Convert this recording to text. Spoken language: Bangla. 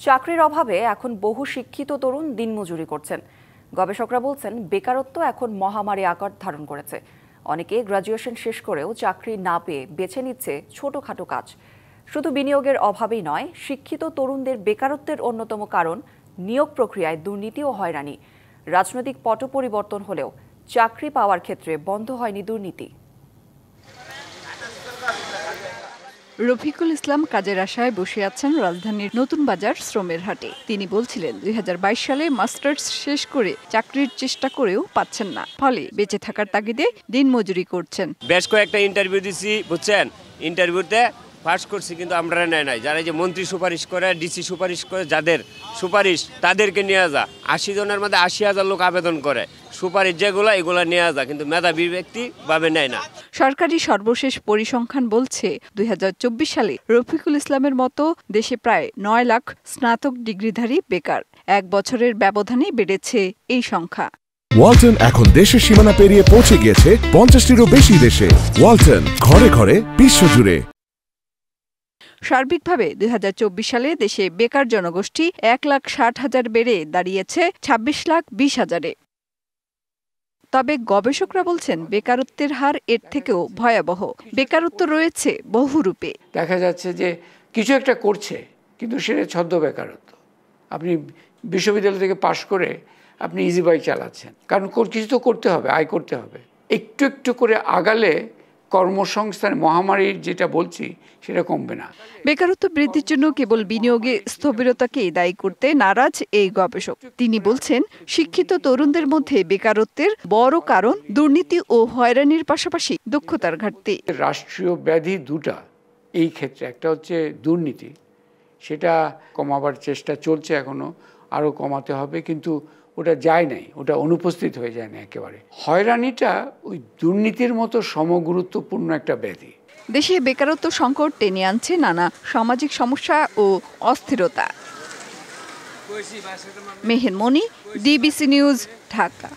চাকরির অভাবে এখন বহু শিক্ষিত তরুণ দিনমজুরি করছেন। গবেষকরা বলছেন বেকারত্ব এখন মহামারী আকার ধারণ করেছে। অনেকে গ্র্যাজুয়েশন শেষ করেও চাকরি না পেয়ে বেছে নিচ্ছে ছোটখাটো কাজ। শুধু বিনিয়োগের অভাবেই নয়, শিক্ষিত তরুণদের বেকারত্বের অন্যতম কারণ নিয়োগ প্রক্রিয়ায় দুর্নীতি ও হয়রানি। রাজনৈতিক পট পরিবর্তন হলেও চাকরি পাওয়ার ক্ষেত্রে বন্ধ হয়নি দুর্নীতি। রফিকুল ইসলাম কাজের আশায় বসে আছেন রাজধানীর নতুন বাজার শ্রমের হাটে। তিনি বলছিলেন ২০২২ সালে মাস্টার্স শেষ করে চাকরির চেষ্টা করেও পাচ্ছেন না, ফলে বেঁচে থাকার তাগিদে দিনমজুরি করছেন। বেশ কয়েকটা ইন্টারভিউ দিছি, বুঝছেন, ইন্টারভিউতে পাস করছি, কিন্তু আমরা নাই। যারা যে মন্ত্রী সুপারিশ করে, ডিসি সুপারিশ করে, যাদের সুপারিশ তাদেরকে নিয়ে যা। ৮০ জনের মধ্যে ৮০,০০০ লোক আবেদন করে, সুপারিশ যেগুলো এগুলো নিয়ে যা, কিন্তু মেধাবী ব্যক্তি ভাবে নেয় না। সরকারি সর্বশেষ পরিসংখ্যান বলছে ২০২৪ সালে রফিকুল ইসলামের মতো দেশে প্রায় ৯ লাখ স্নাতক ডিগ্রিধারী বেকার। এক বছরের ব্যবধানে বেড়েছে এই সংখ্যা। ওয়ালটন এখন দেশের সীমানা পেরিয়ে পৌঁছে গিয়েছে ৫০টিরও বেশি দেশে। ওয়ালটন, ঘরে ঘরে, বিশ্বজুড়ে। সার্বিকভাবে ২০২৪ সালে দেশে বেকার জনগোষ্ঠী ১,৬০,০০০ বেড়ে দাঁড়িয়েছে ২৬,২০,০০০-এ। তবে গবেষকরা বলছেন বেকারত্বের হার এর থেকেও ভয়াবহ। বেকারত্ব রয়েছে বহুরূপে। দেখা যাচ্ছে যে কিছু একটা করছে, কিন্তু সেটা ছদ্ম বেকারত্ব। আপনি বিশ্ববিদ্যালয় থেকে পাশ করে আপনি ইজি বাইক চালাচ্ছেন, কারণ কিছু তো করতে হবে, আয় করতে হবে। একটু একটু করে আগালে কর্মসংস্থান, মহামারীর যেটা বলছি সেটা কমবে না। বেকারত্ব বৃদ্ধির জন্য কেবল বিনিয়োগে স্থবিরতাকেই দায়ী করতে নারাজ এই গবেষক। তিনি বলছেন, শিক্ষিত তরুণদের মধ্যে বেকারত্বের বড় কারণ দুর্নীতি ও হয়রানির পাশাপাশি দক্ষতার ঘাটতি। রাষ্ট্রীয় ব্যাধি দুটা এই ক্ষেত্রে, একটা হচ্ছে দুর্নীতি, সেটা কমাবার চেষ্টা চলছে, এখনো আরও কমাতে হবে, কিন্তু ওটা যায় নাই, ওটা অনুপস্থিত হয়ে যায় না একেবারে। হয়রানিটা ওই দুর্নীতির মতো সমগুরুত্বপূর্ণ একটা ব্যাধি। দেশে বেকারত্ব সংকট টেনে আনছে নানা সামাজিক সমস্যা ও অস্থিরতা। মেহের মনি, ডিবিসি নিউজ, ঢাকা।